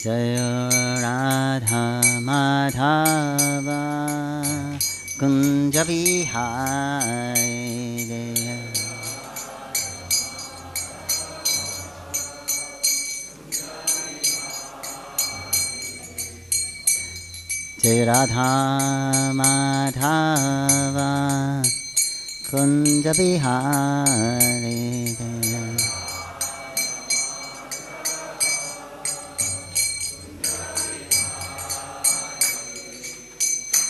Jai Radha Madhava Kunja Vihari Jaya Jai Radha Madhava Kunja Vihari Jaya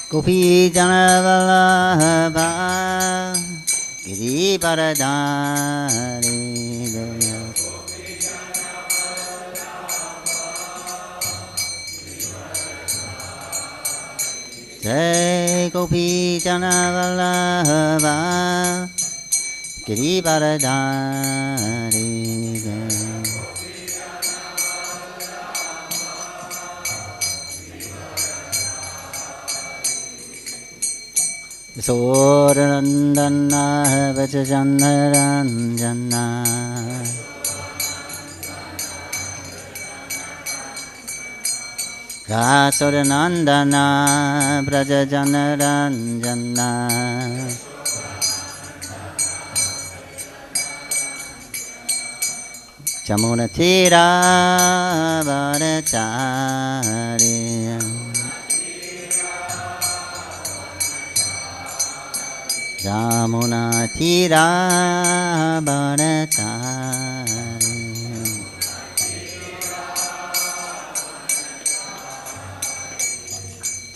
Gopi Jana Vallabha Giri Paradari Jaya Jai Gopi Jana Vallabha Giri Paradari Jaya Soranandana Vajajanaranjana Rasoranandana Vrajajanaranjana Jamunatira Varachari Jamuna Tira Bharatari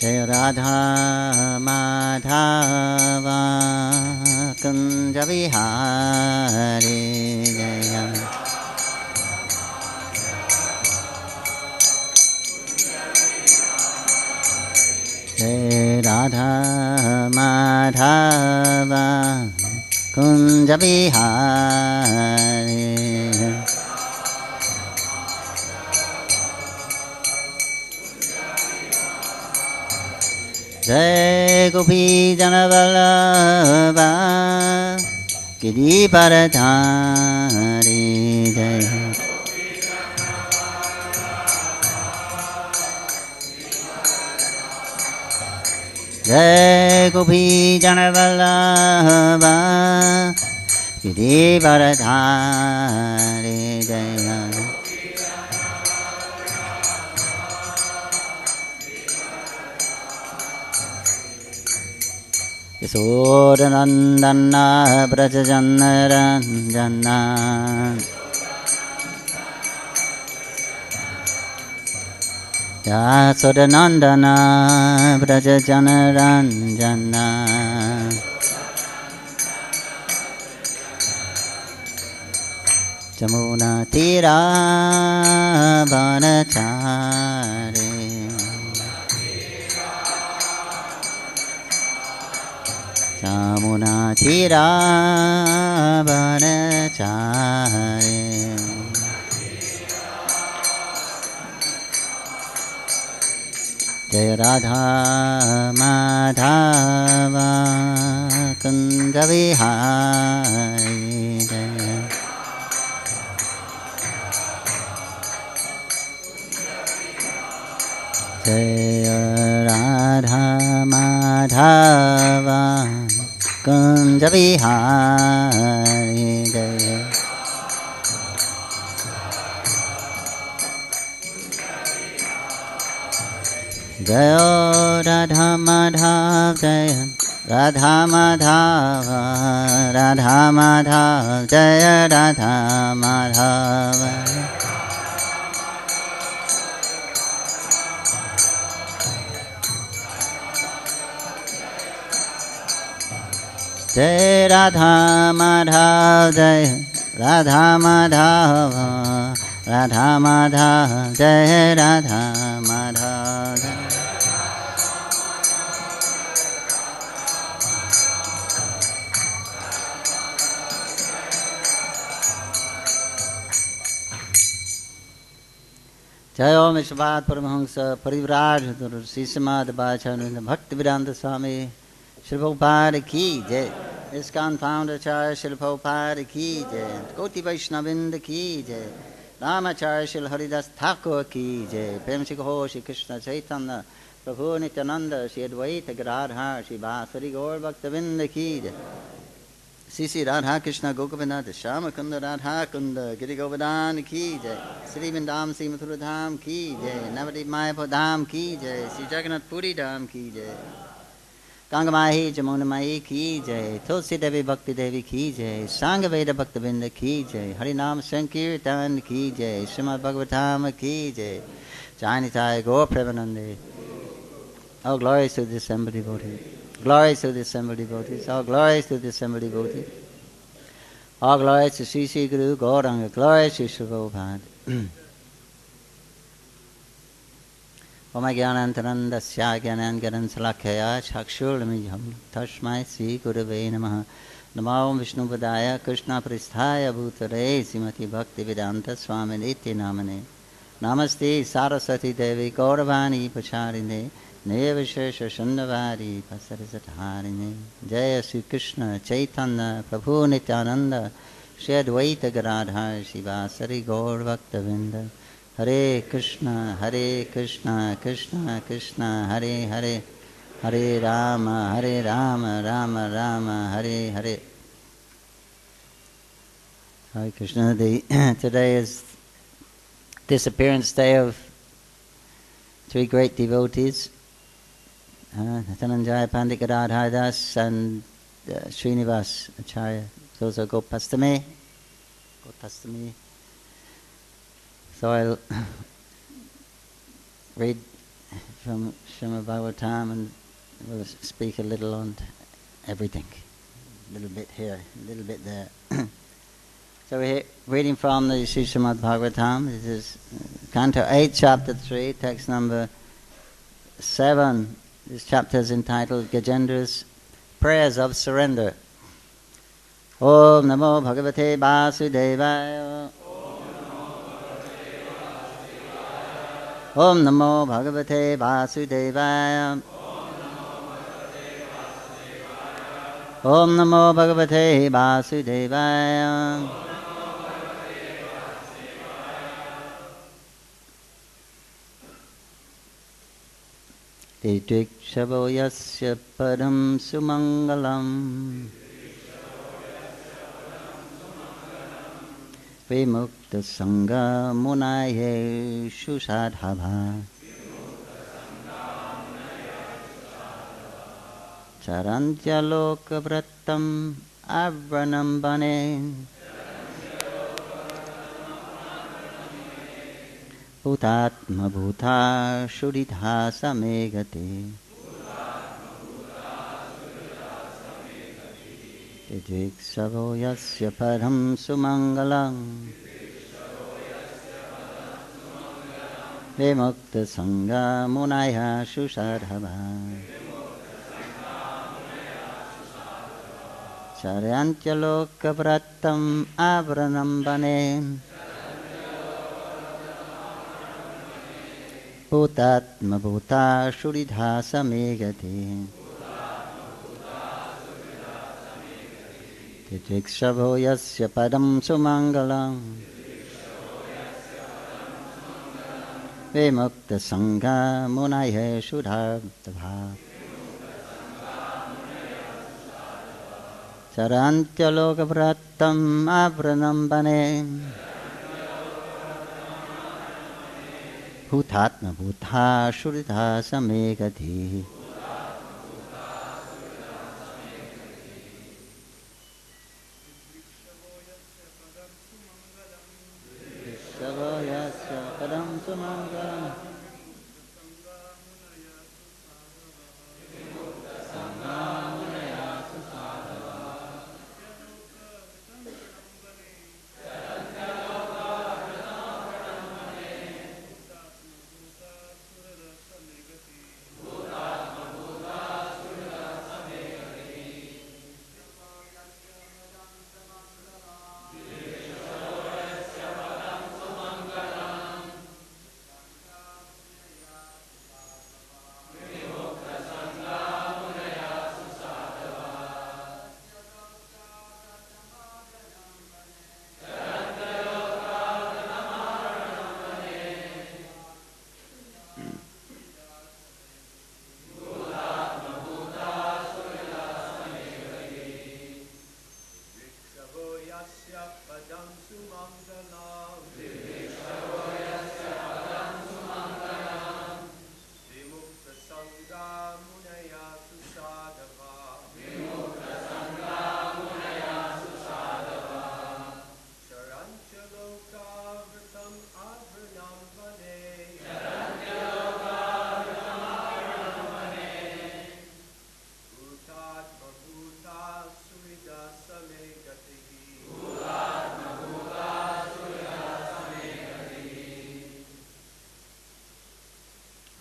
Jai Radha Madhava Kunja Vihari Jaya Jai Radha Madhava Kunja Vihari Jai Gopi Jana Vallabha Giri Paradari Jaya Jai Gopi Jana Vallabha Giri Paradari Jaya Yasodanandana Vrajajanaranjana Yasodanandana Vrajajanaranjana Jamuna Tira Bharatari Jamuna Tira Bharatari Jai Radha Madhava Kunja Vihari Jaya Jai Radha Madhava Kunja Vihari Jaya Jaya Radha Madhava Jaya Radha Madhava Radha Madhava Jaya Radha Madhava Jai Radha Madhava Jai Radha Madhava Radha Madhava Jai Radha Madhava Jai Om Srimad Paramahamsa Parivraj Srimad Bhagavatam Bhaktivedanta Swami Shri Prabhupada ki jai. ISKCON founder Acharya Shri Prabhupada ki jai. Koti Vaishnavinda ki jai. Ramacharya Shil Haridas Thakur ki jai. Prem se kaho Shri Krishna Chaitanya Prabhu Nityananda Shri Advaita Gadadhar Shri Vasari Gaur Bhaktavinda ki jai. Sisi Radha Krishna Gokuvinda Shama Kunda Radha Kunda Giri Govardhan ki jai. Sri Vindam Sri Mathura Dham ki jai. Navadip Mayapur Dham ki jai. Sri Jagannath Puri Dham ki jai. Ganga Mahi Jamuna Mahi ki jai. Tulsi Devi Bhakti Devi ki jai. Sangha Veda Bhaktavinda ki jai. Harinam Sankirtan ki jai. Srimad Bhagavatam ki jai. Janitai Gaur Premanande. Oh, glories to the assembled devotees. Glories to the assembled devotees. All glories to the assembled devotees. All glories to Sri Sri Guru Gauranga. Glories to Sri Prabhupada. Om Jnanantarandasya Jnanangaran Salakhaya Chakshurlamijham Tashmai Sri Gurave Namaha. Namo Vishnu Padaya Krishna Pristhaya Bhutare Srimati Bhakti Vedanta Swami Niti Namane. Namaste Saraswati Devi Gauravani Pacharine. Nevashesha Shandavari Pasarasatharine. Jaya Sri Krishna Chaitanya Prabhu Nityananda Shri Advaita Gadadhar Shivasari Gaur Bhaktavinda. Hare Krishna Krishna Krishna Hare Hare Hare Rama Rama Rama Hare Hare. Hare Krishna. Today is disappearance day of three great devotees, Dhananjaya Pandit Gadadhar Das and Srinivas Acharya. Those are Gopastami. So I'll read from Srimad Bhagavatam and we'll speak a little on everything. A little bit here, a little bit there. So we're reading from the Srimad Bhagavatam. This is Canto 8, Chapter 3, text number 7. This chapter is entitled Gajendra's Prayers of Surrender. Om Namo Bhagavate Vasudevaya. Om Namo Bhagavate Vasudevaya. Om Namo Bhagavate Vasudevaya. Titikshavo yasya param sumangalam. Vimukta sangha munaye shusadhava. Charantya loka vrattam avranam bane. Bhutatma bhuta shuddha samegate. Tidiksavo yasya param sumangalam. Vimukta sangha munaya shusadhava. Charantya loka vrattam avranam bane. Bhutatma bhuta shuddha samegate. Titikshavo yasya padam sumangalam. Vimukta sangha munaye shuddha. Charantya loka vrattam avranam bane. Bhutatma bhuta shuddha samegati. Vishavo yasya padam sumangalam.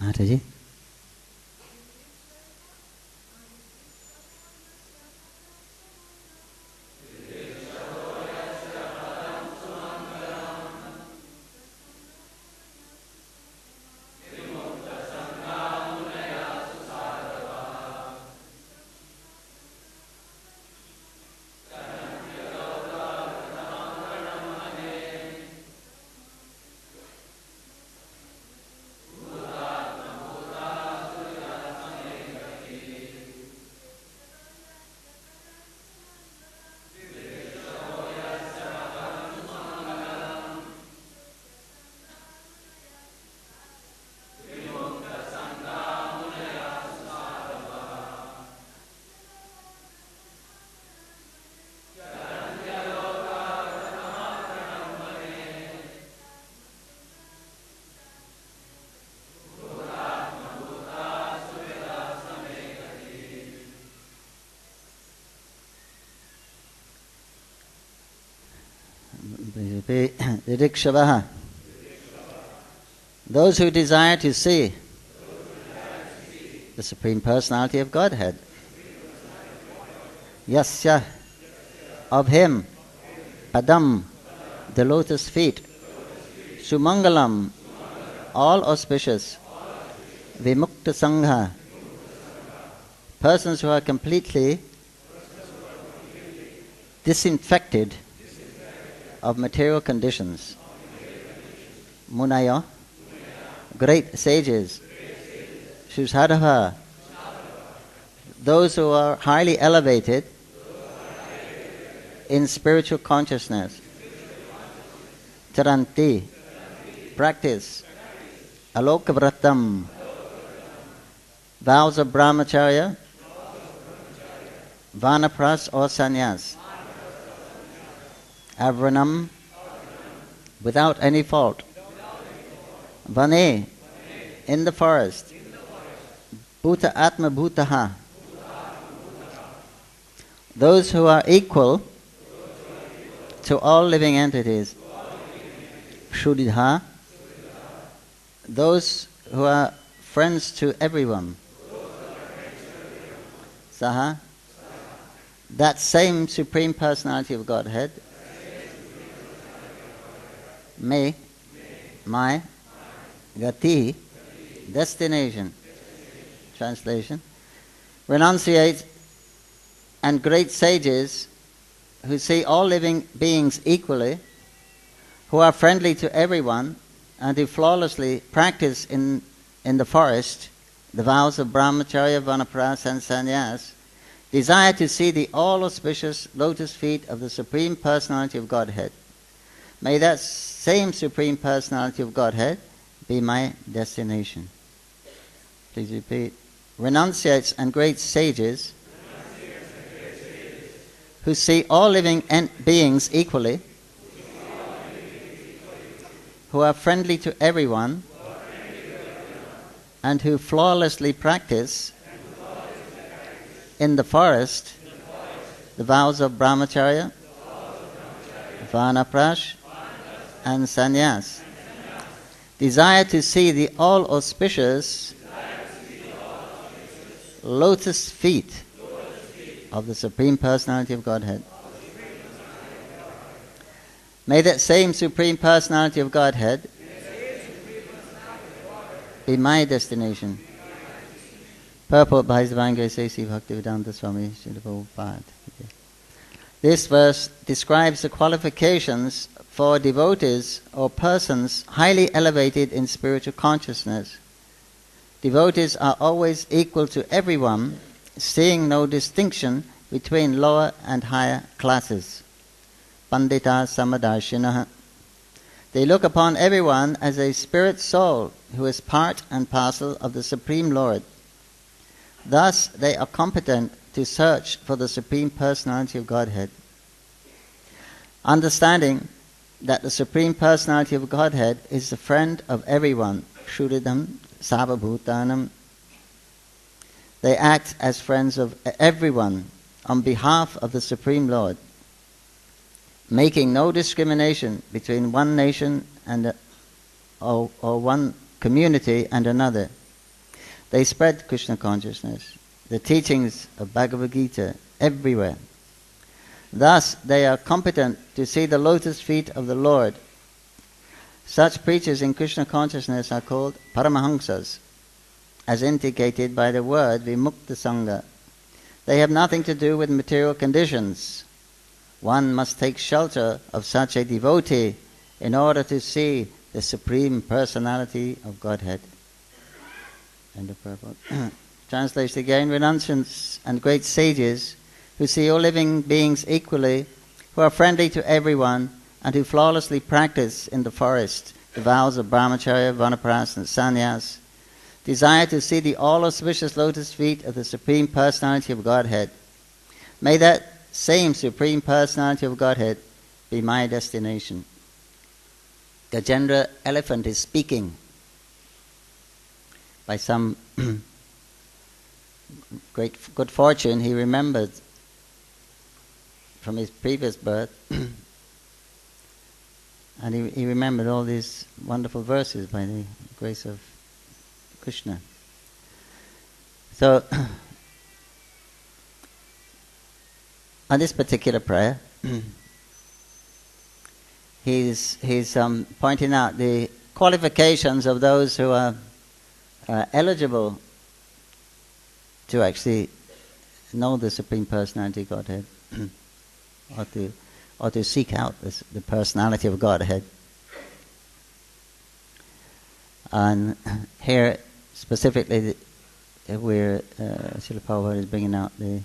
Mataji. Didikshavaha. Those who desire to see the Supreme Personality of Godhead. Yasya, of him. Padam, the lotus feet. Sumangalam, all auspicious. Vimukta Sangha, persons who are completely disinfected of material conditions. Munaya, great sages. Shusadhava, those who are highly elevated in spiritual consciousness. Charanti, practice. Alokavratam, vows of brahmacharya, vanapras or sannyas. Avranam, without any fault. Vane, in the forest. Bhuta atma bhutaha, those who are equal to all living entities. Shuddha, those who are friends to everyone. Saha, that same Supreme Personality of Godhead. Me, my, gati, destination. Translation. Renunciate and great sages who see all living beings equally, who are friendly to everyone, and who flawlessly practice in the forest the vows of brahmacharya, vanapras and sannyas, desire to see the all-auspicious lotus feet of the Supreme Personality of Godhead. May that same Supreme Personality of Godhead be my destination. Please repeat. Renunciates and great sages who see all living beings equally, who are friendly to everyone, and who flawlessly practice in the forest the vows of brahmacharya, vanaprash, and sannyas. Desire to see the all-auspicious lotus feet of the Supreme Personality of Godhead. May that same Supreme Personality of Godhead be my destination. Purport by His Divine Grace A.C. Bhaktivedanta Swami Srila Prabhupada. This verse describes the qualifications for devotees or persons highly elevated in spiritual consciousness. Devotees are always equal to everyone, seeing no distinction between lower and higher classes. pandita samadarshinaha. They look upon everyone as a spirit soul who is part and parcel of the Supreme Lord. Thus they are competent to search for the Supreme Personality of Godhead. Understanding that the Supreme Personality of Godhead is the friend of everyone, Shuridam Sarvabhutanam, they act as friends of everyone on behalf of the Supreme Lord, making no discrimination between one nation and or one community and another. They spread Krishna consciousness, the teachings of Bhagavad Gita everywhere. Thus they are competent to see the lotus feet of the Lord. Such preachers in Krishna consciousness are called Paramahamsas, as indicated by the word Vimukta Sangha. They have nothing to do with material conditions. One must take shelter of such a devotee in order to see the Supreme Personality of Godhead. End of purport. Translation again. Renunciants and great sages who see all living beings equally, who are friendly to everyone, and who flawlessly practice in the forest the vows of brahmacharya, vanaprastha and sannyas, desire to see the all-auspicious lotus feet of the Supreme Personality of Godhead. May that same Supreme Personality of Godhead be my destination. Gajendra elephant is speaking. By some great good fortune, he remembered from his previous birth, and he remembered all these wonderful verses by the grace of Krishna. So, on this particular prayer, he's pointing out the qualifications of those who are eligible to actually know the Supreme Personality of Godhead, or to seek out the personality of Godhead. And here, specifically, where Srila Prabhupada is bringing out the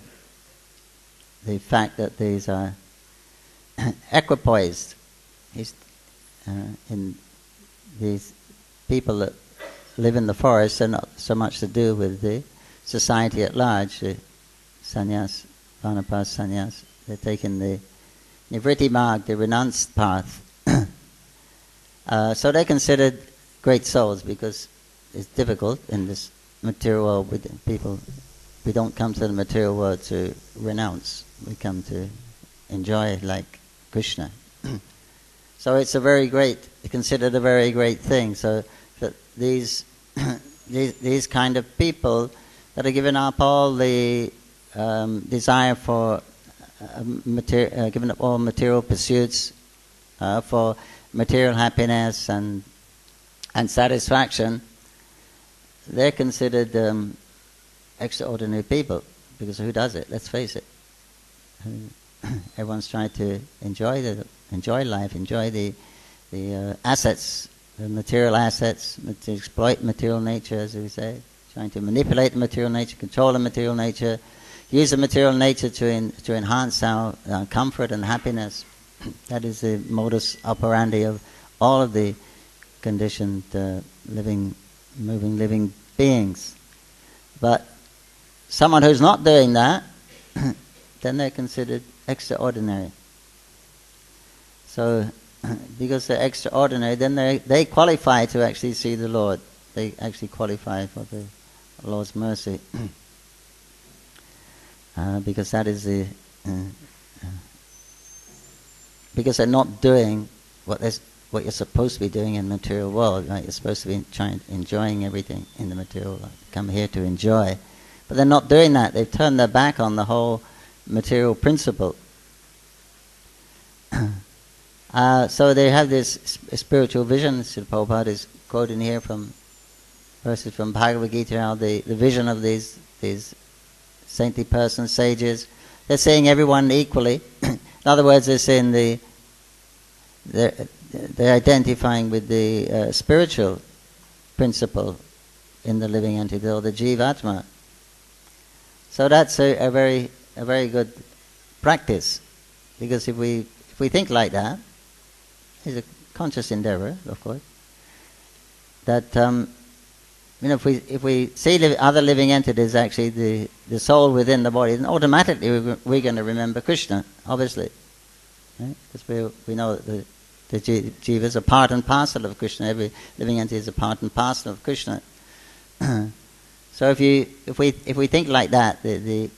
fact that these are equipoised. In these people that live in the forest are not so much to do with the society at large, the sannyas, vanaprastha sannyas. They're taking the nivritti marg, the renounced path. So they're considered great souls because it's difficult in this material world with people. We don't come to the material world to renounce. We come to enjoy like Krishna. So it's considered a very great thing. So that these kind of people that are given up all the desire for giving up all material pursuits for material happiness and satisfaction, they're considered extraordinary people, because who does it? Let's face it. Everyone's trying to enjoy life, enjoy the assets, the material assets, to exploit material nature, as we say, trying to manipulate the material nature, control the material nature, use the material nature to enhance our comfort and happiness. That is the modus operandi of all of the conditioned living beings. But someone who's not doing that, then they're considered extraordinary. So, because they're extraordinary, then they qualify to actually see the Lord. They actually qualify for the Lord's mercy. Because that is because they're not doing what you're supposed to be doing in the material world, right? You're supposed to be enjoying everything in the material world. Come here to enjoy. But they're not doing that. They've turned their back on the whole material principle. So they have this spiritual vision. Srila Prabhupada is quoting here from verses from Bhagavad Gita, how the vision of these saintly persons, sages, they're seeing everyone equally. In other words, they're saying they're identifying with the spiritual principle in the living entity, or the Jivatma. So that's a very good practice, because if we if we think like that, it's a conscious endeavor, of course, that if we see other living entities, actually the soul within the body, then automatically we're going to remember Krishna, obviously, right? Because we know that the jiva is a part and parcel of Krishna. Every living entity is a part and parcel of Krishna. So if we think like that, the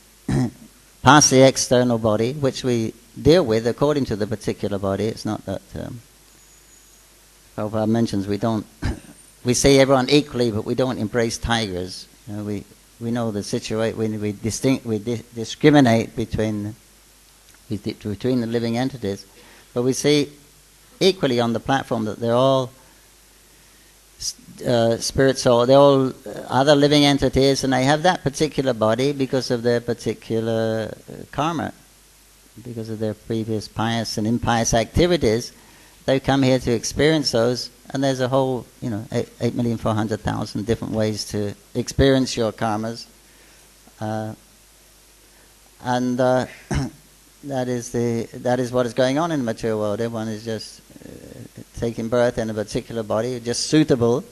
past the external body, which we deal with according to the particular body, it's not that Prabhupada mentions we see everyone equally, but we don't embrace tigers. We know the situation. We discriminate between the living entities, but we see equally on the platform that they're all spirit soul. They're all other living entities, and they have that particular body because of their particular karma, because of their previous pious and impious activities. They come here to experience those, and there's a whole 8,400,000 different ways to experience your karmas, and that is what is going on in the material world. Everyone is just taking birth in a particular body, just suitable.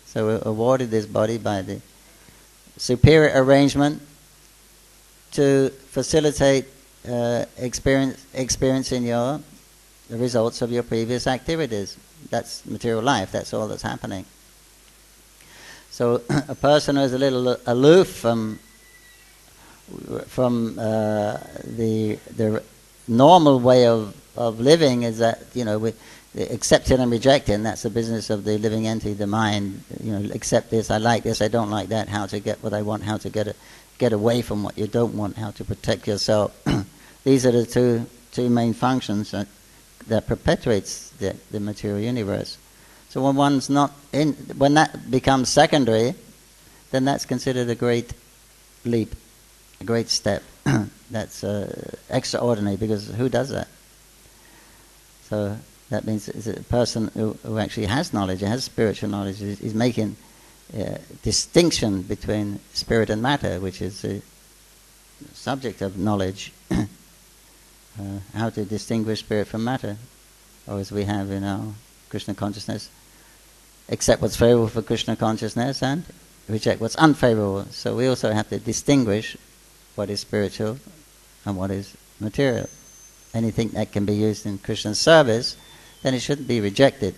So we're awarded this body by the superior arrangement to facilitate experiencing the results of your previous activities. That's material life. That's all that's happening. So a person who is a little aloof from the normal way of living is that we accepting and rejecting. That's the business of the living entity, the mind. Accept this, I like this, I don't like that. How to get what I want, how to get away from what you don't want, how to protect yourself. These are the two main functions that perpetuates the material universe. So when one's not when that becomes secondary, then that's considered a great leap, a great step. That's extraordinary, because who does that? So that means it's a person who actually has knowledge, has spiritual knowledge, is making distinction between spirit and matter, which is the subject of knowledge. How to distinguish spirit from matter, or as we have in our Krishna consciousness, accept what's favorable for Krishna consciousness and reject what's unfavorable. So we also have to distinguish what is spiritual and what is material. Anything that can be used in Krishna's service, then it shouldn't be rejected.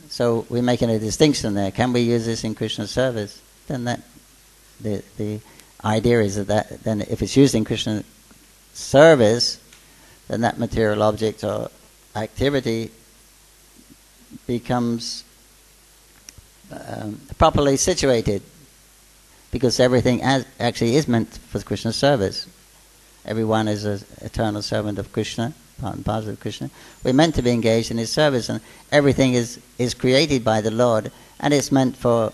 So we're making a distinction there. Can we use this in Krishna's service? Then the idea is that then if it's used in Krishna's service, then that material object or activity becomes properly situated, because everything actually is meant for Krishna's service. Everyone is an eternal servant of Krishna, part and parcel of Krishna. We're meant to be engaged in His service, and everything is created by the Lord, and it's meant for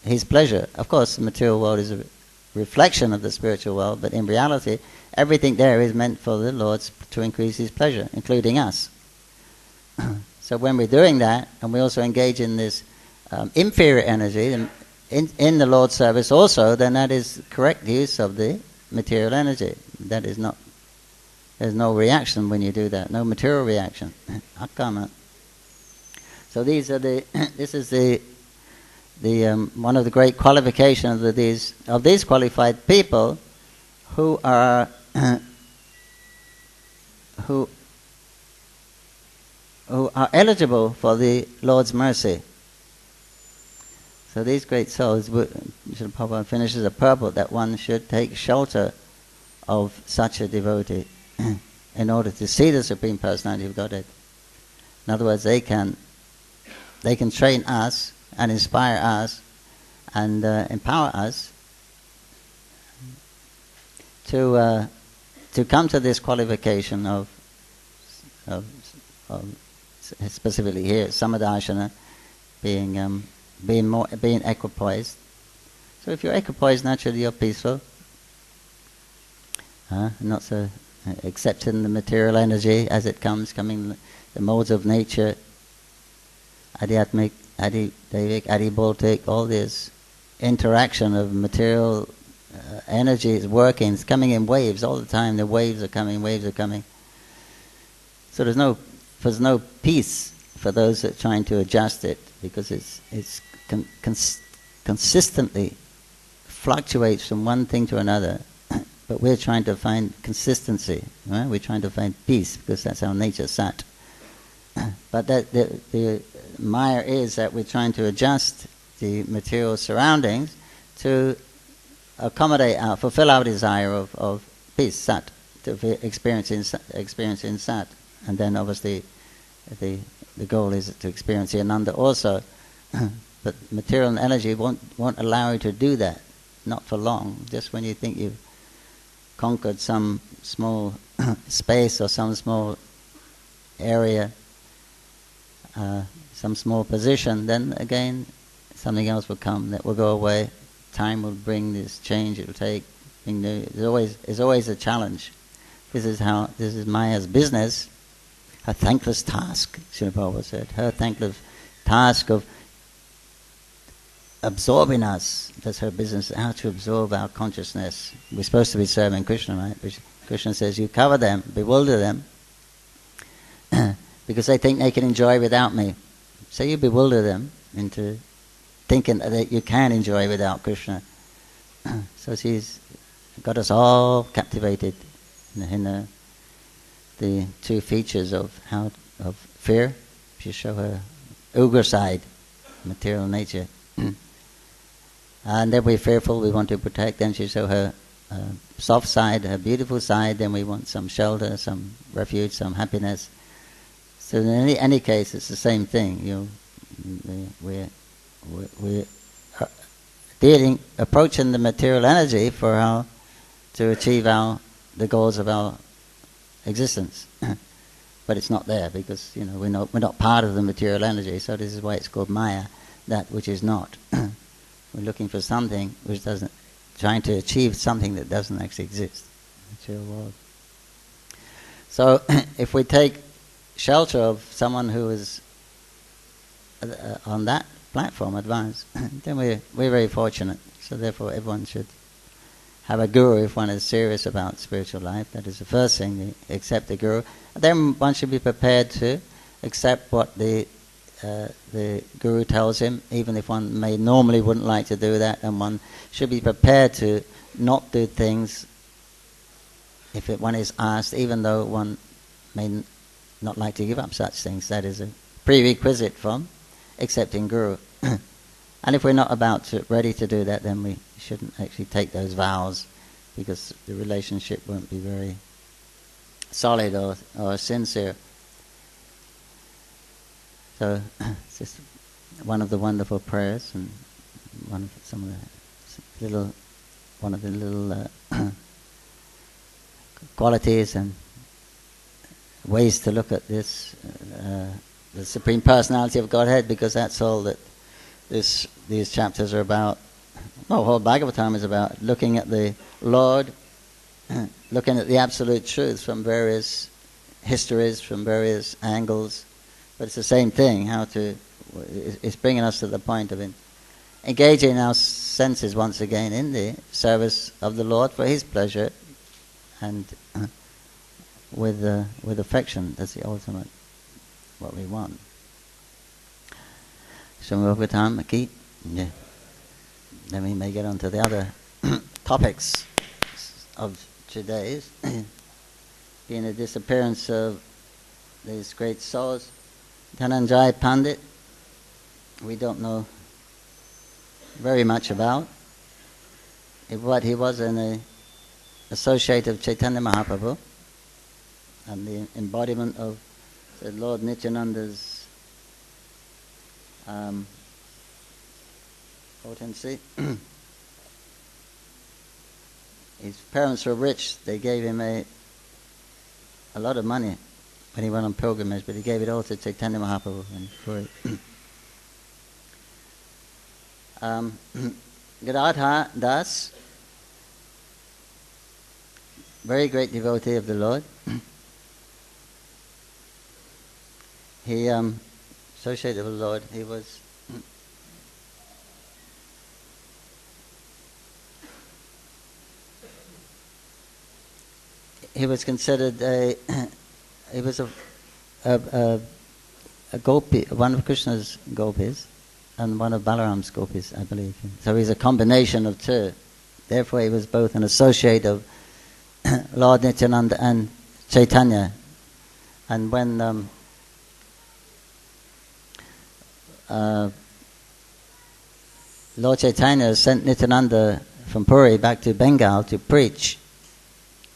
His pleasure. Of course, the material world is a reflection of the spiritual world, but in reality, everything there is meant for the Lord to increase His pleasure, including us. So when we're doing that, and we also engage in this inferior energy in the Lord's service also, then that is correct use of the material energy. That is not, there's no reaction when you do that, no material reaction. Akama. So this is the one of the great qualifications of these qualified people who are who are eligible for the Lord's mercy. So these great souls, Srila Prabhupada finishes a purport that one should take shelter of such a devotee in order to see the Supreme Personality of Godhead. In other words, they can train us and inspire us and empower us to come to this qualification of specifically here samadharshana, being equipoised. So if you're equipoised, naturally you're peaceful, not so accepting the material energy as it coming the modes of nature, adhyatmic, adi-devic, adi-bhautic, all this interaction of material energy is working. It's coming in waves all the time. The waves are coming, waves are coming. So there's no peace for those that are trying to adjust it, because it's consistently fluctuates from one thing to another. But we're trying to find consistency, right? We're trying to find peace, because that's our nature, sat. But the Maya is that we're trying to adjust the material surroundings to accommodate fulfill our desire of peace, sat, to experience in sat. And then obviously the goal is to experience the Ananda also. But material and energy won't allow you to do that, not for long. Just when you think you've conquered some small space or some small area, some small position, then again something else will come that will go away. Time will bring this change. It will take being new. There's always a challenge. This is Maya's business. Her thankless task, Srila Prabhupada said. Her thankless task of absorbing us. That's her business. How to absorb our consciousness. We're supposed to be serving Krishna, right? Krishna says, you cover them, bewilder them, because they think they can enjoy without me. So you bewilder them into thinking that you can enjoy without Krishna. So she's got us all captivated in the two features of fear. She show her ugra side, material nature. And then we're fearful, we want to protect. Then she show her soft side, her beautiful side. Then we want some shelter, some refuge, some happiness. So in any case, it's the same thing. We're approaching the material energy to achieve the goals of our existence. But it's not there, because we're not part of the material energy. So this is why it's called Maya, that which is not. We're looking for something which doesn't, trying to achieve something that doesn't actually exist in the material world. So if we take shelter of someone who is on that platform, advanced, then we're very fortunate. So therefore everyone should have a guru if one is serious about spiritual life. That is the first thing, accept the guru. Then one should be prepared to accept what the guru tells him, even if one may normally wouldn't like to do that, and one should be prepared to not do things if one is asked, even though one may not like to give up such things. That is a prerequisite from accepting guru. And if we're not ready to do that, then we shouldn't actually take those vows, because the relationship won't be very solid or sincere. So it's just one of the wonderful prayers, and one of the little qualities and ways to look at this, the Supreme Personality of Godhead, because that's all that these chapters are about. Well, whole Bhagavatam is about looking at the Lord, looking at the absolute truth from various histories, from various angles. But it's the same thing. It's bringing us to the point of engaging our senses once again in the service of the Lord for His pleasure, and with affection. That's the ultimate, what we want. Srimad Ki. Yeah. Then we may get on to the other topics of today's. Being the disappearance of these great souls, Dhananjay Pandit, we don't know very much about. What he was an associate of Chaitanya Mahaprabhu, and the embodiment of the Lord Nityananda's potency. His parents were rich. They gave him a lot of money when he went on pilgrimage, but he gave it all to Chaitanya Mahaprabhu. Gadadhar Das, very great devotee of the Lord. He associated with the Lord. He was he was considered he was a gopi, one of Krishna's gopis, and one of Balaram's gopis, I believe. So he's a combination of two. Therefore, he was both an associate of Lord Nityananda and Chaitanya. And when Lord Chaitanya sent Nityananda from Puri back to Bengal to preach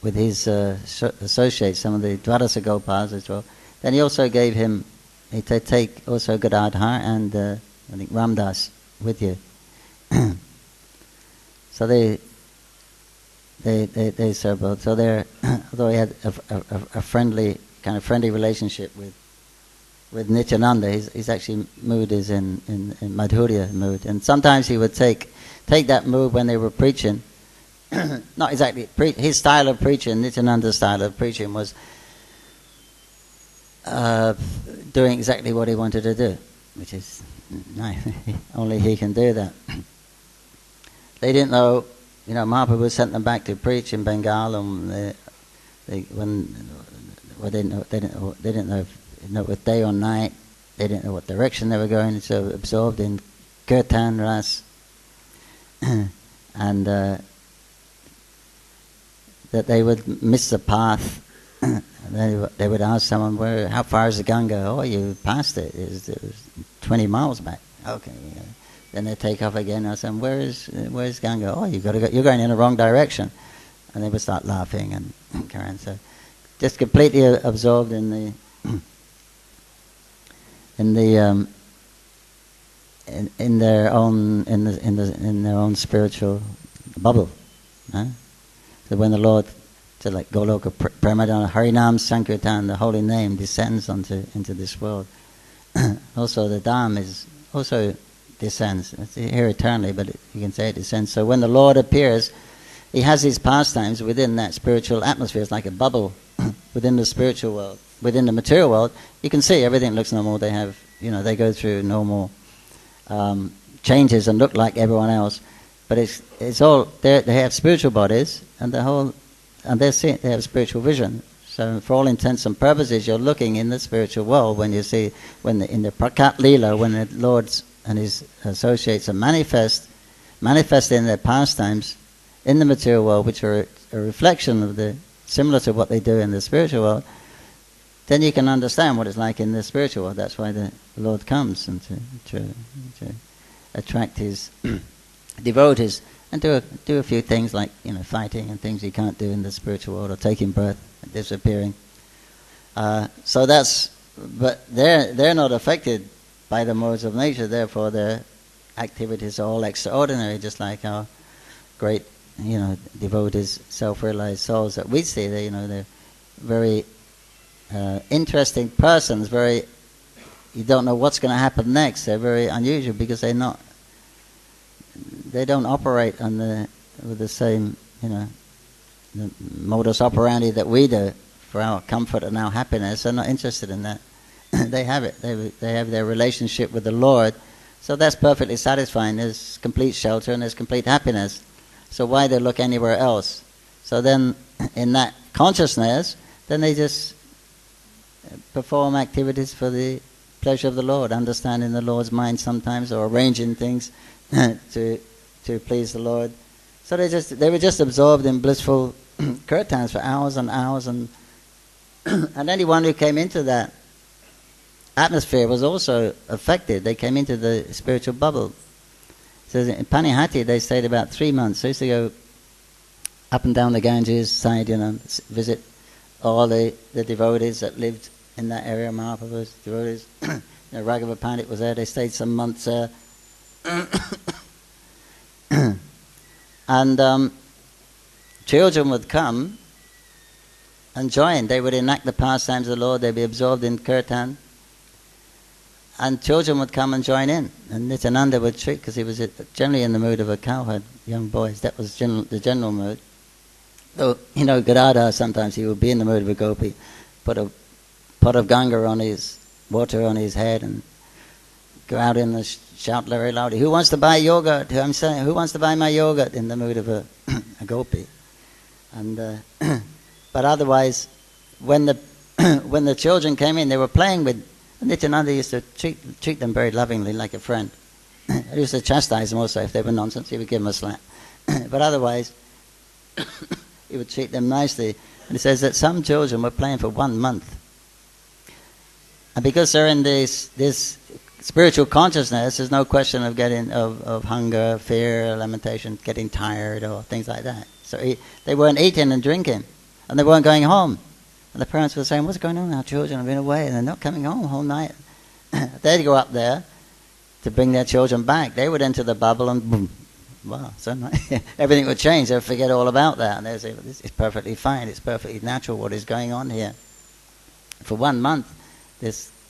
with his associates, some of the Dwadasa Gopals as well, then he also gave him, he take also Gadadhar and I think Ramdas with you. So they serve both. So they're, although he had a friendly relationship with Nityananda, his actually mood is in Madhurya mood, and sometimes he would take that mood when they were preaching. Not exactly his style of preaching. Nityananda's style of preaching was doing exactly what he wanted to do, which is nice. Only he can do that. They didn't know, Mahaprabhu sent them back to preach in Bengal, and they didn't know if it was day or night. They didn't know what direction they were going, so absorbed in kirtan ras, and that they would miss the path. They would ask someone, how far is the Ganga? Oh, you passed it. It was 20 miles back. Okay. Then they take off again. I said, where's Ganga? Oh, you're going in the wrong direction. And they would start laughing and carrying. So just completely absorbed in their own spiritual bubble. Huh? So when the Lord, to like Goloka Premadana Harinam Sankirtan, the holy name descends into this world. Also the Dham is also descends. It's here eternally, but you can say it descends. So when the Lord appears, he has his pastimes within that spiritual atmosphere. It's like a bubble within the spiritual world. Within the material world, you can see everything looks normal. They have, they go through normal changes and look like everyone else. But it's all, they have spiritual bodies, and they have spiritual vision. So for all intents and purposes, you're looking in the spiritual world when you see, in the Prakat Leela, when the Lord and his associates are manifesting their pastimes in the material world, which are a reflection of similar to what they do in the spiritual world, then you can understand what it's like in the spiritual world. That's why the Lord comes, and to attract his devotees, and do a few things like fighting and things you can't do in the spiritual world, or taking birth and disappearing. So but they're not affected by the modes of nature. Therefore, their activities are all extraordinary, just like our great devotees, self-realized souls that we see. They're very interesting persons. You don't know what's going to happen next. They're very unusual because they don't operate with the same, the modus operandi that we do for our comfort and our happiness. They're not interested in that. They have it. They have their relationship with the Lord. So that's perfectly satisfying. There's complete shelter and there's complete happiness. So why they look anywhere else? So then, in that consciousness, then they just perform activities for the pleasure of the Lord, understanding the Lord's mind sometimes, or arranging things to please the Lord. So they were just absorbed in blissful kirtans for hours and hours, and anyone who came into that atmosphere was also affected. They came into the spiritual bubble. So in Panihati they stayed about 3 months. They used to go up and down the Ganges side, visit all the devotees that lived in that area. Mahaprabhu's devotees. Raghava Pandit was there. They stayed some months there. And children would come and join. They would enact the pastimes of the Lord. They'd be absorbed in kirtan. And children would come and join in. And Nityananda would treat, because he was generally in the mood of a cowherd, young boys. That was the general mood. Though, Gadadhar, sometimes he would be in the mood of a gopi, put a pot of Ganga water on his head, and go out in the shout very loudly, "Who wants to buy yogurt?" I'm saying, "Who wants to buy my yogurt?" in the mood of a gopi. And But otherwise, when the when the children came in, they were playing with. Nityananda used to treat them very lovingly, like a friend. He used to chastise them also if they were nonsense. He would give them a slap. But otherwise, he would treat them nicely. And he says that some children were playing for 1 month. And because they're in this spiritual consciousness, there's no question of getting of hunger, fear, lamentation, getting tired, or things like that. So they weren't eating and drinking, and they weren't going home. And the parents were saying, "What's going on? Our children have been away, and they're not coming home whole night." They'd go up there to bring their children back. They would enter the bubble, and boom, wow, so nice. Everything would change. They'd forget all about that, and they'd say, "This is perfectly fine. It's perfectly natural. What is going on here?" For 1 month,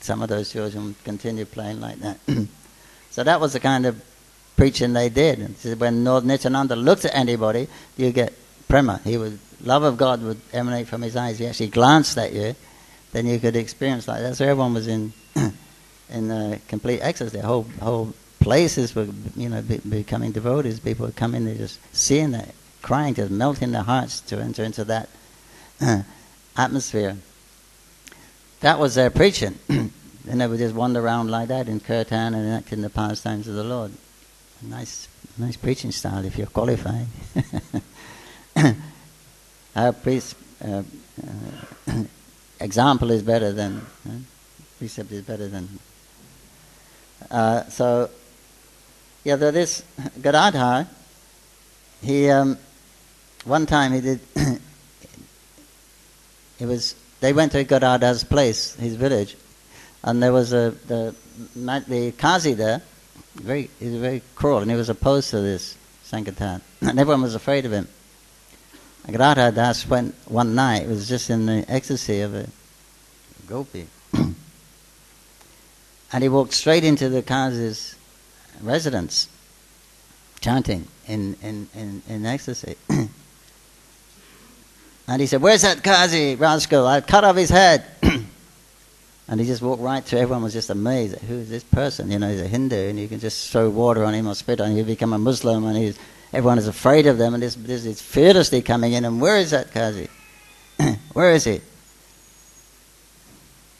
some of those children continued playing like that. So that was the kind of preaching they did. And when Lord Nityananda looked at anybody, you get prema. Love of God would emanate from his eyes. He actually glanced at you, then you could experience like that. So everyone was in complete ecstasy. The whole places were, becoming devotees. People would come in, they're just seeing that, crying, just melting their hearts to enter into that atmosphere. That was their preaching. And they would just wander around like that in kirtan and enacting the pastimes of the Lord. Nice preaching style if you're qualified. Our example is better than precept is better than. This Gadadhar, he one time he did. They went to Gadadhar's place, his village, and there was the Qazi there. He was very cruel, and he was opposed to this Sankirtan, and everyone was afraid of him. Gadadhar Das went one night. It was just in the ecstasy of a gopi, and he walked straight into the Qazi's residence, chanting in ecstasy. And he said, "Where's that Qazi rascal? I've cut off his head." And he just walked right through. Everyone was just amazed. Who is this person? He's a Hindu, and you can just throw water on him or spit on him. He'll become a Muslim, and everyone is afraid of them. And this is fearlessly coming in. And where is that Qazi? Where is he?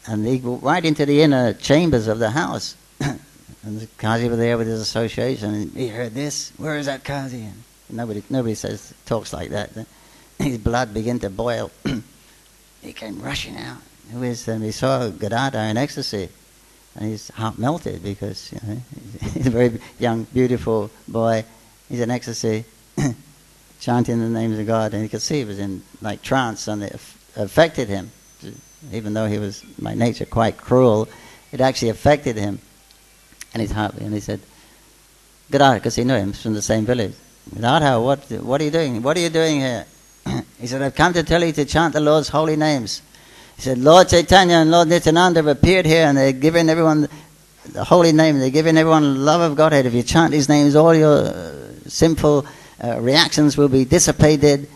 And he walked right into the inner chambers of the house. And the Qazi was there with his association. And he heard this. Where is that Qazi? And nobody talks like that. His blood began to boil. He came rushing out. He saw Gadadhar in ecstasy, and his heart melted because he's a very young, beautiful boy. He's in ecstasy, chanting the names of God, and he could see he was in trance, and it affected him. Even though he was by nature quite cruel, it actually affected him, and his heart. And he said, Gadadhar, because he knew him from the same village. Gadadhar, what are you doing? What are you doing here? He said, "I've come to tell you to chant the Lord's holy names." He said, "Lord Chaitanya and Lord Nityananda have appeared here, and they're giving everyone the holy name. They're giving everyone love of Godhead. If you chant these names, all your sinful reactions will be dissipated."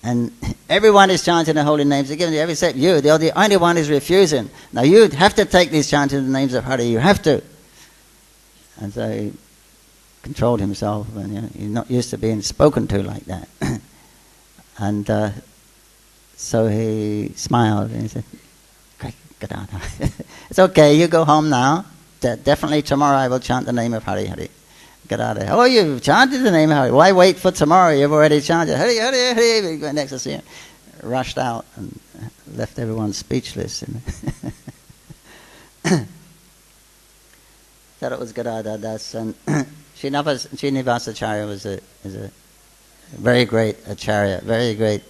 And everyone is chanting the holy names. They're giving you except you. The only one is refusing. Now you have to take these chanting the names of Hari. You have to. And so he controlled himself, and he's not used to being spoken to like that. And so he smiled and he said, "Great, Gadadhar. It's okay, you go home now. Definitely tomorrow I will chant the name of Hari Hari." Gadadhar, "Oh, you've chanted the name of Hari. Why wait for tomorrow? You've already chanted Hari Hari Hari." He went next to see him, rushed out and left everyone speechless. That it was Gadadhar Das. And Srinivasacharya was a very great acharya, very great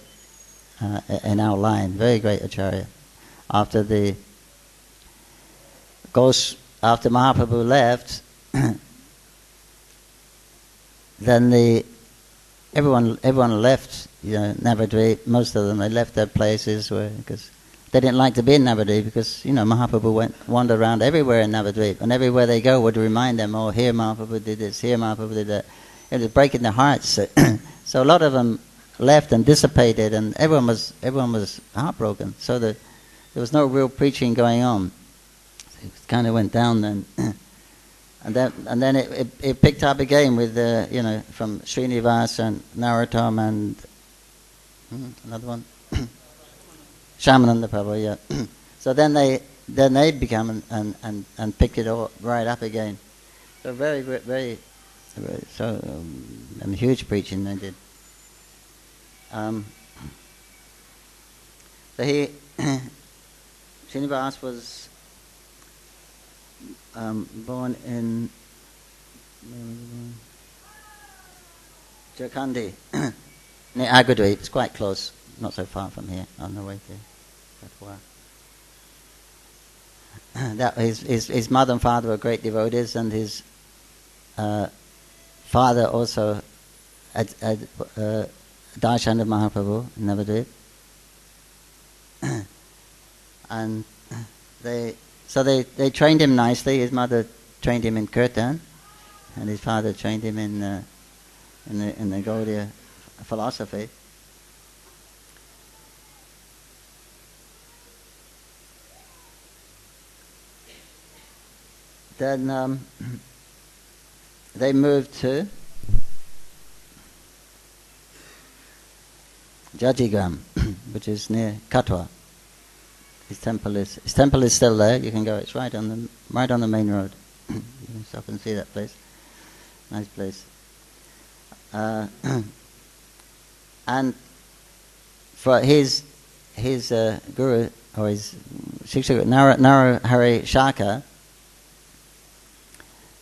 in our line, very great acharya. After Mahaprabhu left, then everyone left, Navadvip. Most of them, they left their places because they didn't like to be in Navadvip, because Mahaprabhu wandered around everywhere in Navadvip, and everywhere they go would remind them, "Oh, here Mahaprabhu did this, here Mahaprabhu did that." It was breaking their hearts. So a lot of them left and dissipated, and everyone was heartbroken. So there was no real preaching going on. So it kind of went down then, and then it picked up again with from Srinivas and Narottam and another one, Shyamananda Prabhu, yeah. So then they become and picked it all right up again. So very so huge preaching they did. So he Srinivas was born in Jharkhandi, near Agadweep. It's quite close, not so far from here, on the way to Katwa. That his mother and father were great devotees, and his father also had darshan of Mahaprabhu in Navadvip. And they trained him nicely. His mother trained him in kirtan, and his father trained him in the Gaudiya philosophy. Then they moved to Jajigram, which is near Katwa. His temple is still there. You can go. It's right on the main road. You can stop and see that place. Nice place. And for his guru or his Shiksha Narahari Shaka,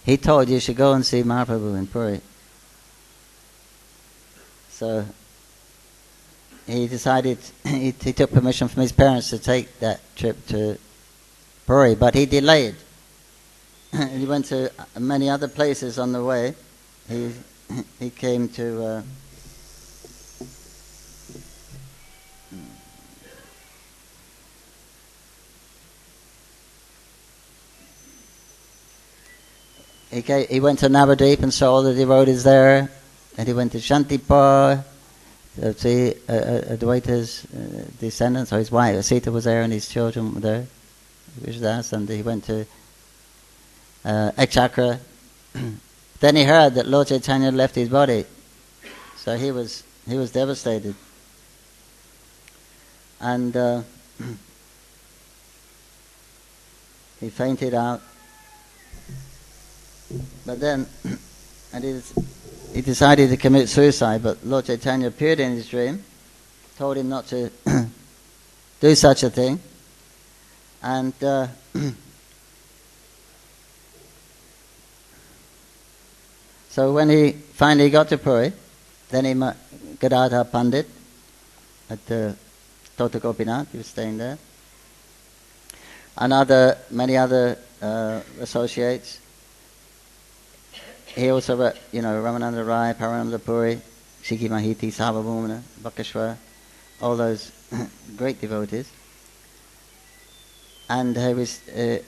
he told you should go and see Mahaprabhu in Puri. So he decided, he took permission from his parents to take that trip to Puri, but he delayed. He went to many other places on the way. He came to he went to Navadvip and saw all the devotees there, and he went to Shantipur to see Advaita's descendants, or his wife Sita was there, and his children were there, Vishdas, and he went to Ekchakra. Then he heard that Lord Chaitanya left his body, so he was devastated, and he fainted out. But then, he decided to commit suicide. But Lord Chaitanya appeared in his dream, told him not to do such a thing, and so when he finally got to Puri, then he met Gadadhar Pandit at the Tota Gopinath. He was staying there, and many other associates. He also, Ramananda Rai, Parananda Puri, Shiki Mahiti, Sarvabhaumana, Bhakteshwar, all those great devotees. And he was,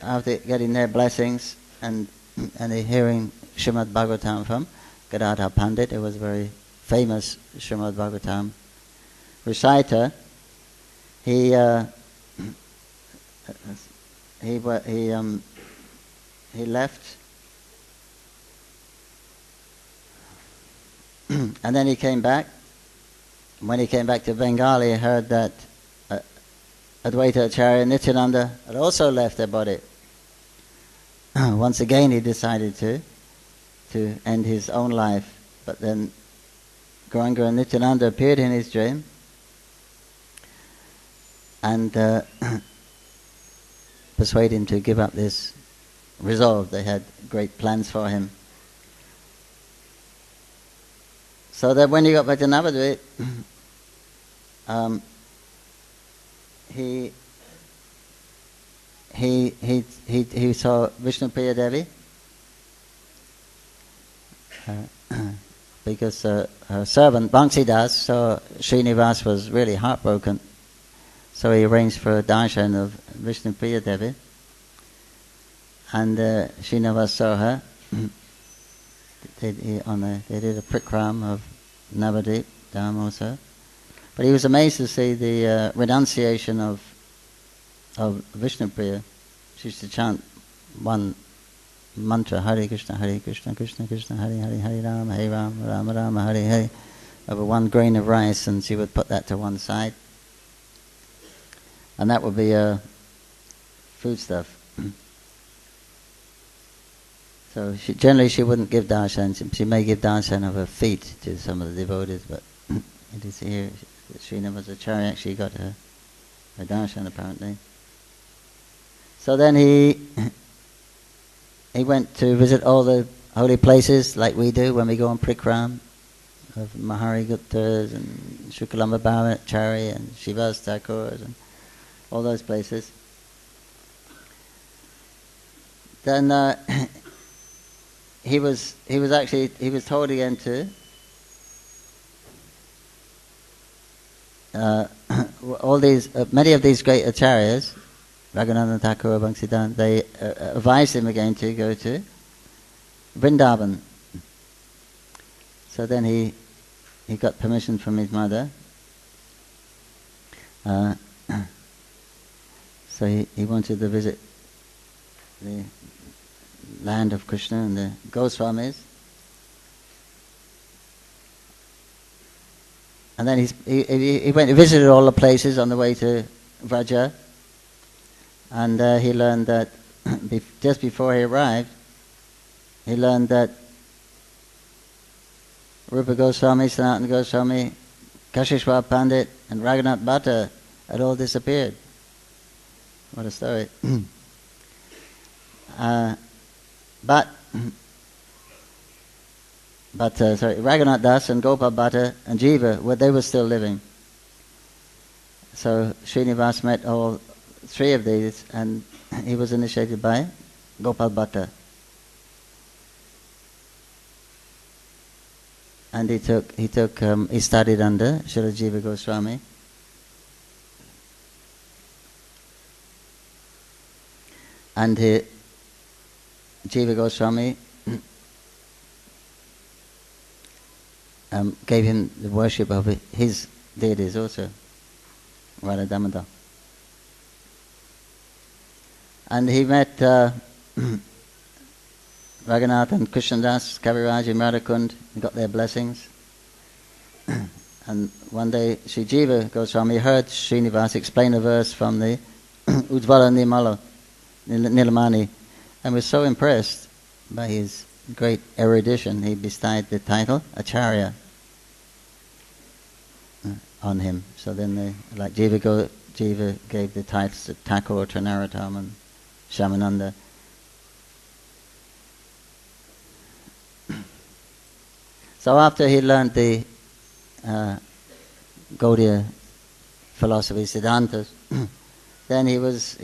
after getting their blessings and hearing Srimad Bhagavatam from Gadadhar Pandit, who was a very famous Srimad Bhagavatam reciter, he left. And then he came back. When he came back to Bengal, he heard that Advaita Acharya Nityananda had also left their body. Once again, he decided to end his own life. But then Gauranga and Nityananda appeared in his dream and persuaded him to give up this resolve. They had great plans for him. So that when he got back to Navadvip, he saw Vishnupriya Devi because her servant Bangsidas saw Srinivas was really heartbroken, so he arranged for a darshan of Vishnupriya Devi, and Srinivas saw her. They did a prikram of Navadvip Dham also. But he was amazed to see the renunciation of Vishnupriya. She used to chant one mantra, Hare Krishna, Krishna Krishna, Hare Rama, Rama Rama, Hare Hare, over one grain of rice, and she would put that to one side. and that would be foodstuff. So generally she wouldn't give darshan. She may give darshan of her feet to some of the devotees, but it is here Srinivasacharya actually got her darshan apparently. So then he went to visit all the holy places like we do when we go on Prikram of Mahari Guptas and Shukalamba Bhavacharya and Shivas Thakurs and all those places. Then he was told again to all these many of these great acharyas, Raghunatha Thakur, Bhaktisiddhanta, they advised him again to go to Vrindavan. So then he got permission from his mother. So he wanted to visit the land of Krishna and the Goswamis. And then he went and visited all the places on the way to Vraja. And he learned that just before he arrived, he learned that Rupa Goswami, Sanatana Goswami, Kashishwar Pandit, and Raghunath Bhatta had all disappeared. What a story. But Raghunath Das and Gopal Bhatta and Jiva, they were still living. So Srinivas met all three of these, and he was initiated by Gopal Bhatta. And he studied under Srila Jiva Goswami. And Jiva Goswami gave him the worship of his deities also, Radha Damodar. And he met Raghunath and Krishnadas, Kaviraj and Radhakund, and got their blessings. And one day Sri Jiva Goswami heard Srinivas explain a verse from the Ujjvala Nilamani, and was so impressed by his great erudition, he bestowed the title Acharya on him. So then Jiva gave the titles to Thakur, Tranaratam and Shamananda. So after he learned the Gaudiya philosophy, Siddhantas, then he was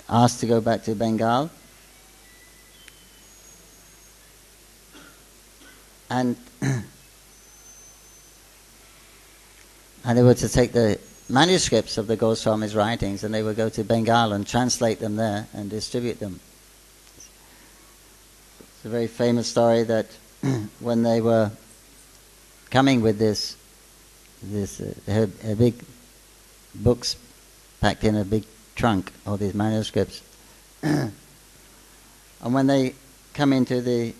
asked to go back to Bengal, and they were to take the manuscripts of the Goswami's writings, and they would go to Bengal and translate them there and distribute them. It's a very famous story that when they were coming with this big books packed in a big trunk, all these manuscripts, and when they come into the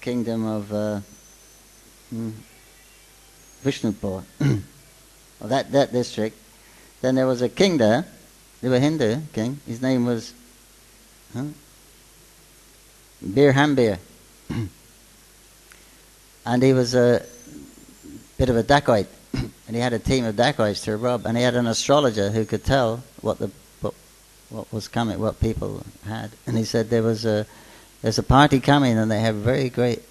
kingdom of Vishnupur, or that district, then there was a king there. There was a Hindu king. His name was Birhambir. And he was a bit of a dacoit, and he had a team of dacoits to rob, and he had an astrologer who could tell what was coming, what people had. And he said there's a party coming, and they have very great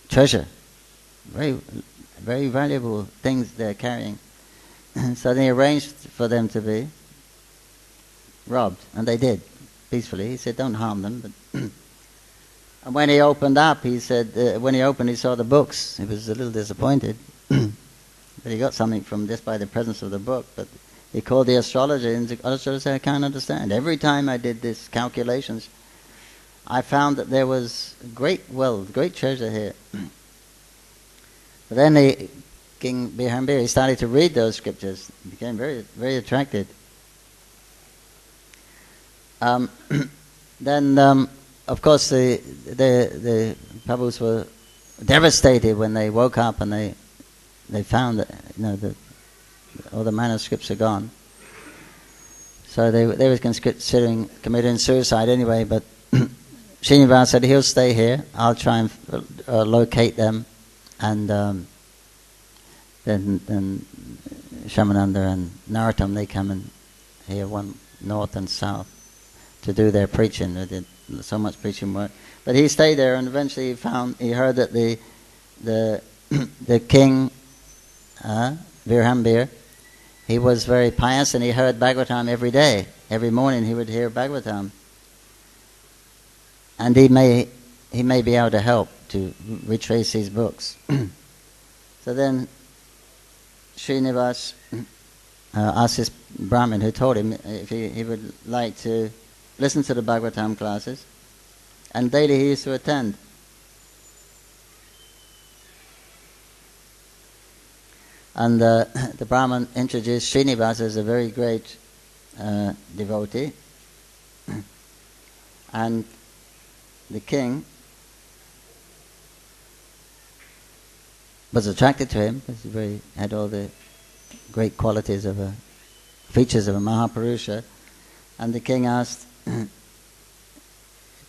treasure, very very valuable things they're carrying. So they arranged for them to be robbed, and they did peacefully. He said, "Don't harm them." But and when he opened up, he said, he saw the books. He was a little disappointed, but he got something from just by the presence of the book. But he called the astrologer, and the astrologer said, "I can't understand. Every time I did these calculations, I found that there was great wealth, great treasure here." But then King Birhambir, he started to read those scriptures. He became very, very attracted. Then, of course, the Prabhus were devastated when they woke up and they found that all the manuscripts are gone. So they were considering committing suicide anyway, but Srinivas said, he'll stay here, I'll try and locate them, and then Shamananda and Narottam, they come in here, one north and south, to do their preaching. They did so much preaching work. But he stayed there, and eventually he heard that the king, Virhambir, he was very pious, and he heard Bhagavatam every day. Every morning he would hear Bhagavatam. And he may be able to help to retrace his books. So then Srinivas asked this Brahmin, who told him if he would like to listen to the Bhagavatam classes, and daily he used to attend. And the Brahmin introduced Srinivas as a very great devotee, and the king was attracted to him because he had all the great qualities features of a Mahapurusha, and the king asked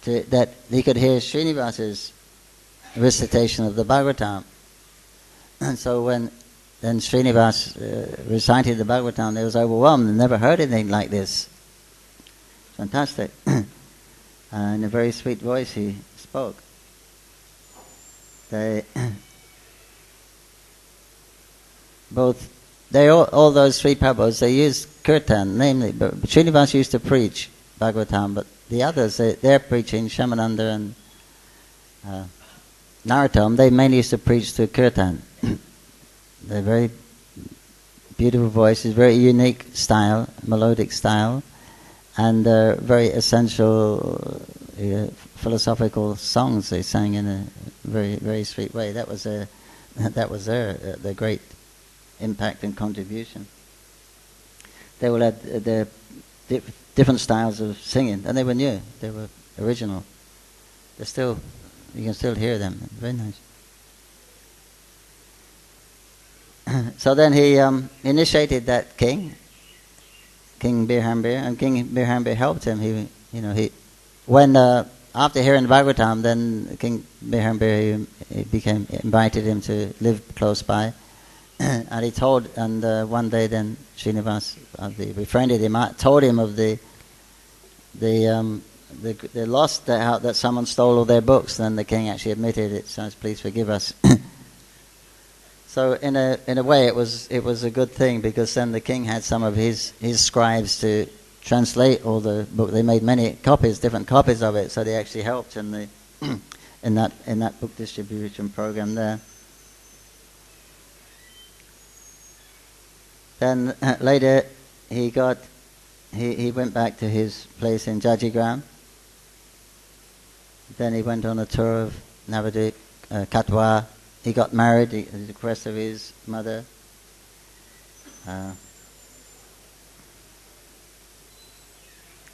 that he could hear Srinivas's recitation of the Bhagavatam. And so when then Srinivas recited the Bhagavatam, they was overwhelmed and never heard anything like this. Fantastic. In a very sweet voice he spoke. All those three Prabhus, they used kirtan, namely, but Srinivas used to preach Bhagavatam, but the others, they're preaching, Shamananda and Narottam, they mainly used to preach through kirtan. They're very beautiful voices, very unique style, melodic style, and very essential philosophical songs they sang in a very, very sweet way. That was their great impact and contribution. They all had their different styles of singing, and they were new. They were original. You can still hear them. Very nice. So then he initiated that King Birhambir, and King Birhambir helped him. After hearing Bhagavatam, then King Birhambir invited him to live close by, and he told. And one day, then Srinivas befriended him. Told him of the loss that someone stole all their books. Then the king actually admitted it. Says, "Please forgive us." So in a way, it was a good thing, because then the king had some of his scribes to translate all the book. They made many copies, different copies of it, so they actually helped in the in that book distribution program there. Then later he went back to his place in Jajigram. Then he went on a tour of Navadvip, Katwa. He got married at the request of his mother.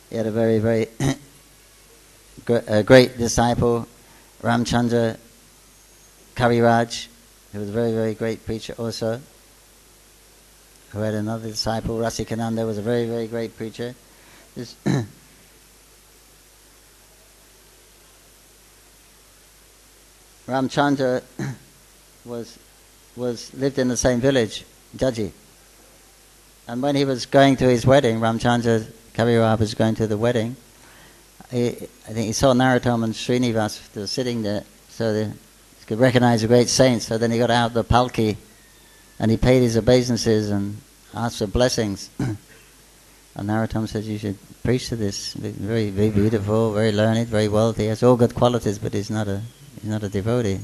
He had a very, very great disciple, Ramchandra Kaviraj, who was a very, very great preacher also. Who had another disciple, Rasikananda, was a very, very great preacher. Ramchandra lived in the same village, Jaji. And when he was going to his wedding, Ramchandra Kaviraj was going to the wedding, I think he saw Narottam and Srinivas sitting there, so he could recognize the great saints. So then he got out the palki, and he paid his obeisances and asked for blessings. And Narottam said, "You should preach to this. Very, very beautiful, very learned, very wealthy. He has all good qualities, but he's not a devotee."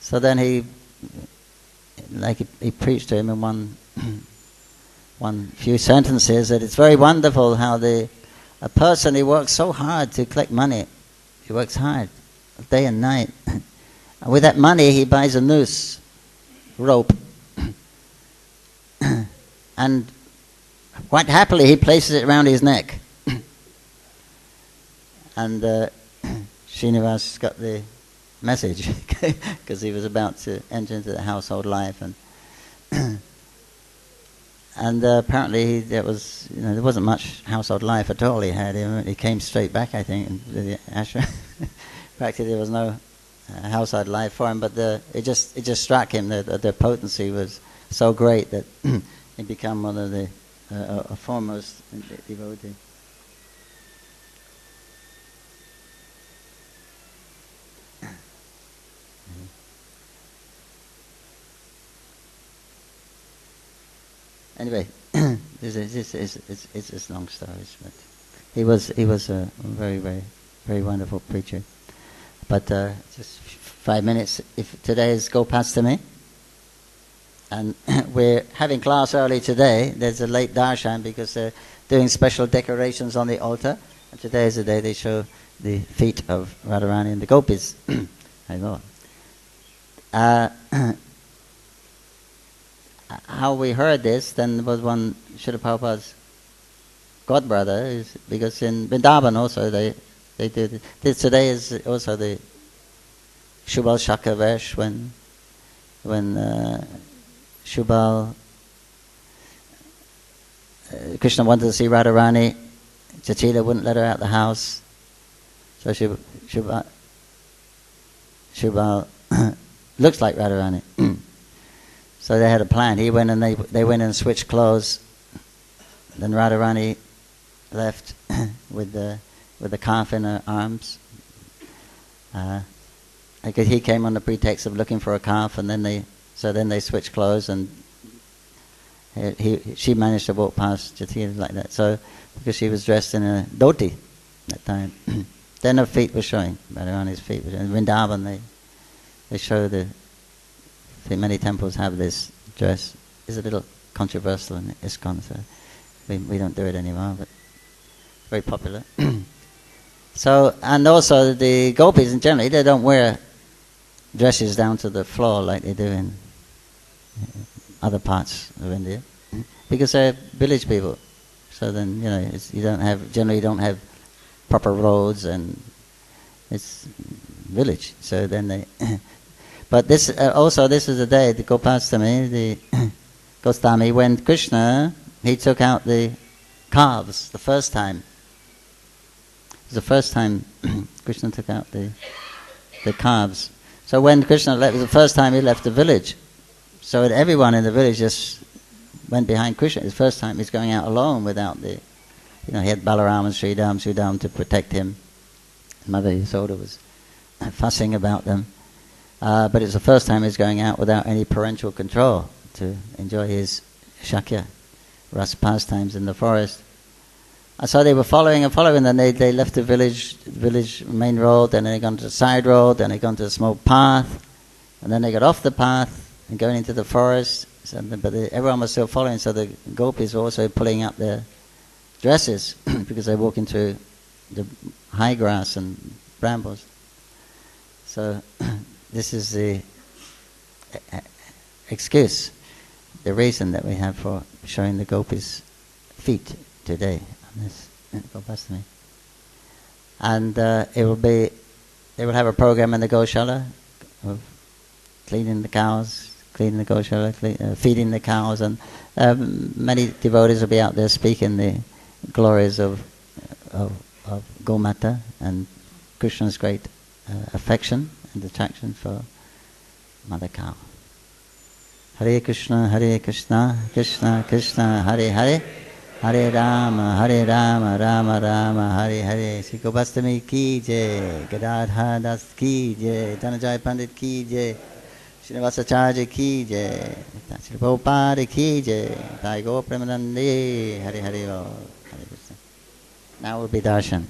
So then he preached to him in one few sentences that it's very wonderful how a person, he works so hard to collect money. He works hard day and night. And with that money he buys a noose, rope, and quite happily he places it around his neck. And Srinivas got the message because he was about to enter into the household life, And apparently there there wasn't much household life at all. He came straight back, I think, into the ashram. Practically there was no household life for him, but it just struck him that the potency was so great that he became one of the foremost devotee. Anyway, it's just long stories, but he was a very, very, very wonderful preacher. But just 5 minutes. If today is Gopastami, and we're having class early today. There's a late darshan because they're doing special decorations on the altar. And today is the day they show the feet of Radharani and the gopis. I know. How we heard this then was one Srila Prabhupada's godbrother, because in Vrindavan also they did this. Today is also the Shubal Shaka Vesh when Shubal Krishna wanted to see Radharani. Jatila wouldn't let her out the house, so Shubal looks like Radharani. So they had a plan. He went and they went and switched clothes. Then Radharani left with the calf in her arms. Because he came on the pretext of looking for a calf, and then they switched clothes, and she managed to walk past Jatila like that. So because she was dressed in a dhoti that time, then her feet were showing. Radharani's feet were showing. In Vrindavan they show many temples have this dress. It's a little controversial in ISKCON, so we don't do it anymore, but it's very popular. So, and also the gopis in general, they don't wear dresses down to the floor like they do in other parts of India, because they're village people. So then you don't have proper roads, and it's village. So then they. But this is the day, the Gopastami, the Gostami, when Krishna, he took out the calves the first time. It was the first time Krishna took out the calves. So when Krishna left, it was the first time he left the village. So everyone in the village just went behind Krishna. It's the first time he's going out alone without he had Balaram and Sridham to protect him. Mother Yasoda was fussing about them. But it's the first time he's going out without any parental control to enjoy his Shakya Rasa pastimes in the forest. And so they were following, then they left the village main road, then they gone to the side road, then they gone to a small path, and then they got off the path and going into the forest. So, but everyone was still following, so the gopis were also pulling up their dresses because they walk into the high grass and brambles. So this is the excuse, the reason that we have for showing the gopis' feet today on this Gopastami. And they will have a program in the Goshala of cleaning the cows, cleaning the Goshala, feeding the cows, and many devotees will be out there speaking the glories of Gomata and Krishna's great affection and attraction for Mother Cow. Hare Krishna, Krishna Krishna, Hare Hare, Hare Rama, Rama Rama, Hare Hare. Shri Gopastami ki jai, Gadadhar Das ki jai, Dhananjay Pandit ki jai, Srinivasacharya ki jai, Shri Prabhupada ki jai, Thai Go Premanande, Hare Hare. Hare Krishna. Now will be darshan.